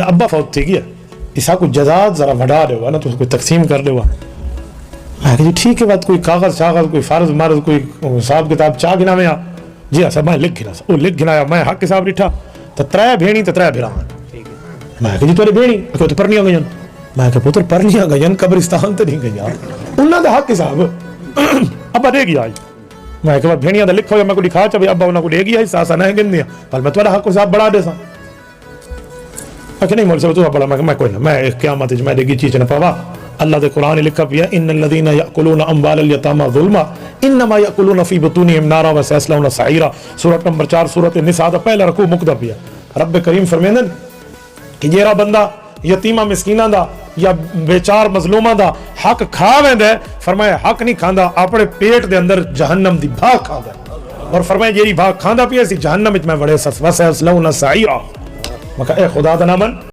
ابا فوت تھی گیا اسا کو جزات ذرا بڑھا دے نا تو کوئی تقسیم کر دے میں کہ جی ٹھیک ہے بات کوئی کاغذ شاغذ کوئی فرض مرض کوئی حساب کتاب چاہ گنا میں جی اصل میں لکھ گنا وہ لکھ گنایا میں حق حساب ڈٹھا تو ترے بھیڑی تو ترے بھرا میں کہ جی تیرے بھیڑی کہ تو پرنیاں گئیں میں کہ پتر پرنیاں گئیں قبرستان تو نہیں گئیں انہوں دا حق حساب ابا دے گیا میں کہ بھیڑیاں دا لکھو یا میں کو دکھا چا ابا انہوں کو دے گیا ساسا نہ گن دیا پر میں تیرا حق حساب بڑھا دے سا کہ نہیں مول صاحب تو بڑا میں کوئی نہ میں قیامت میں دے گی چیز نہ پاوا اللہ دے قرآن لکھا پیا ان الذين ياكلون اموال اليتامى ظلما انما ياكلون في بطونهم نارا وسيصلون سعيرا سورۃ نمبر 4 سورۃ النساء دا پہلا رکوع مقدم پیا رب کریم فرمیندن کہ جیڑا بندہ یتیماں مسکیناں دا یا بیچار مظلوماں دا حق کھا ویندا ہے فرمایا حق نہیں کھاندا اپنے پیٹ دے اندر جہنم دی بھاگ کھاندا اور فرمایا جیڑی بھاگ کھاندا پیا سی جہنم وچ میں وڑے وسيصلون سعيرا میں کہ اے خدا دا نام